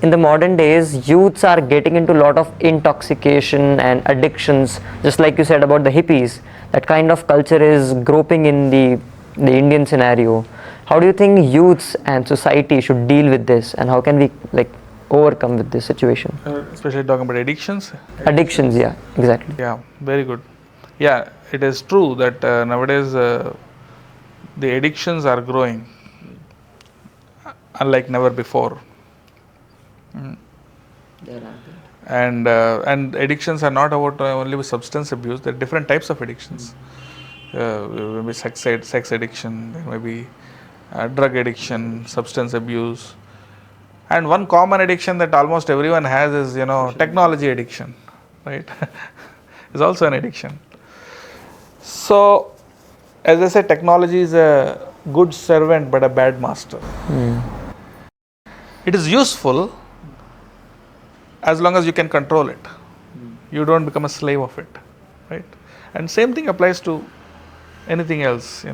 in the modern days, youths are getting into a lot of intoxication and addictions, just like you said about the hippies. That kind of culture is groping in the Indian scenario. How do you think youths and society should deal with this, and how can we like overcome with this situation? Especially talking about addictions. Addictions, yeah, exactly. Yeah, very good. Yeah, it is true that nowadays the addictions are growing unlike never before. And addictions are not about only with substance abuse. There are different types of addictions. Maybe sex addiction, there may be drug addiction, substance abuse, and one common addiction that almost everyone has is technology addiction, right? Is also an addiction. So, as I said, technology is a good servant but a bad master. It is useful as long as you can control it. You don't become a slave of it, right? And same thing applies to anything else,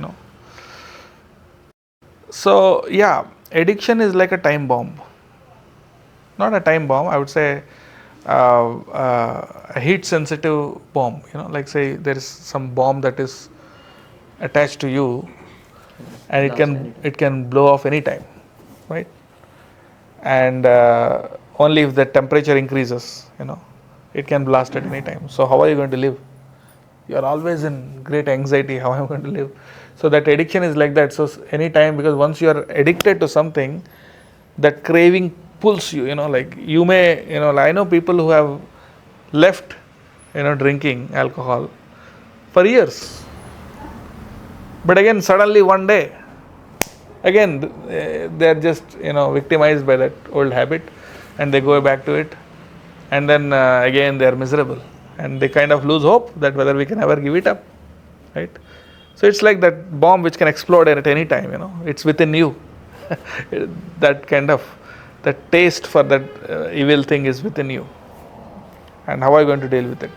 So, yeah, addiction is like a time bomb. Not a time bomb, I would say a heat sensitive bomb. Like say there is some bomb that is attached to you, and it can blow off any time, right? And only if the temperature increases, it can blast at any time. So how are you going to live? You are always in great anxiety. How am I going to live? So that addiction is like that. So any time, because once you are addicted to something, that craving pulls you. Like you may, I know people who have left, drinking alcohol for years. But again, suddenly one day, again they are just victimized by that old habit, and they go back to it, and then again they are miserable, and they kind of lose hope that whether we can ever give it up, right? So it's like that bomb which can explode at any time. It's within you. That kind of that taste for that evil thing is within you, and how are you going to deal with it?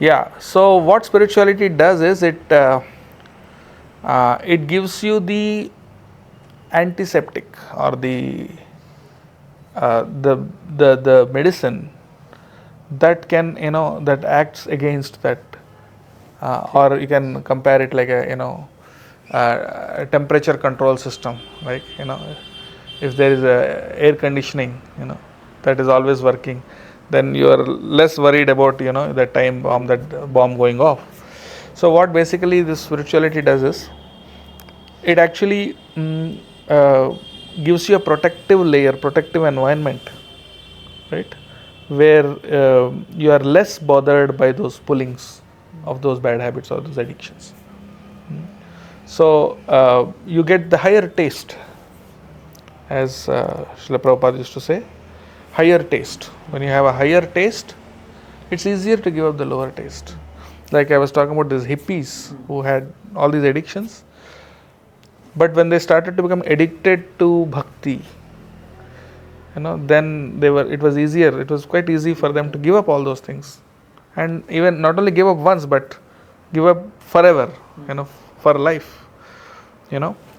Yeah, so what spirituality does is it gives you the antiseptic, or the medicine that can that acts against that, or you can compare it like a temperature control system. Like if there is a air conditioning that is always working, then you are less worried about that time bomb, that bomb going off. So what basically this spirituality does is it actually gives you a protective layer, protective environment, right, where you are less bothered by those pullings of those bad habits or those addictions. So you get the higher taste, as Srila Prabhupada used to say, higher taste. When you have a higher taste, it's easier to give up the lower taste. Like I was talking about these hippies who had all these addictions, but when they started to become addicted to bhakti, then it was easier. It was quite easy for them to give up all those things, and even not only give up once, but give up forever, for life.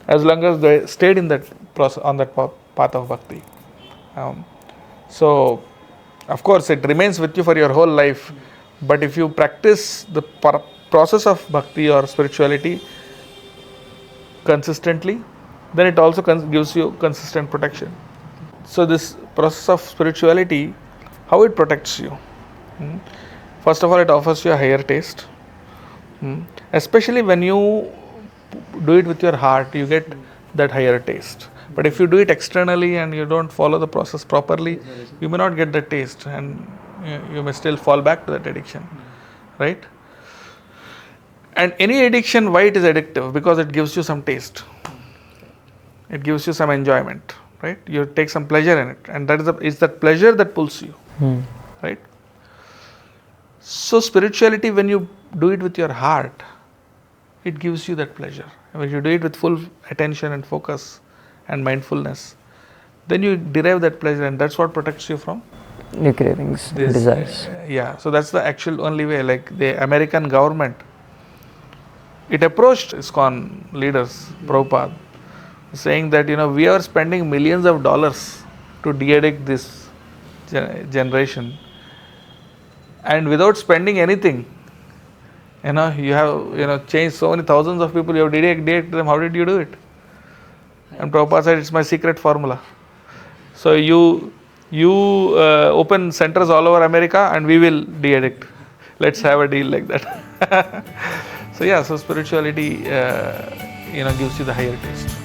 As long as they stayed in that process, on that path of bhakti. So, of course, it remains with you for your whole life. But if you practice the process of bhakti or spirituality consistently, then it also gives you consistent protection. So this process of spirituality, how it protects you? First of all, it offers you a higher taste. Especially when you do it with your heart, you get that higher taste. But if you do it externally and you don't follow the process properly, you may not get the taste, and you may still fall back to that addiction, right? And any addiction, why it is addictive? Because it gives you some taste. It gives you some enjoyment, right? You take some pleasure in it, and it's that pleasure that pulls you, right? So spirituality, when you do it with your heart, it gives you that pleasure. When you do it with full attention and focus and mindfulness, then you derive that pleasure, and that's what protects you from new cravings, desires. Yeah, so that's the actual only way. Like the American government, it approached Iskcon leaders, Prabhupada, saying that we are spending millions of dollars to de-addict this generation, and without spending anything, you have changed so many thousands of people, you have de-addicted them. How did you do it? And Prabhupada said, it's my secret formula. So you open centers all over America and we will de-addict. Let's have a deal like that. So spirituality gives you the higher taste.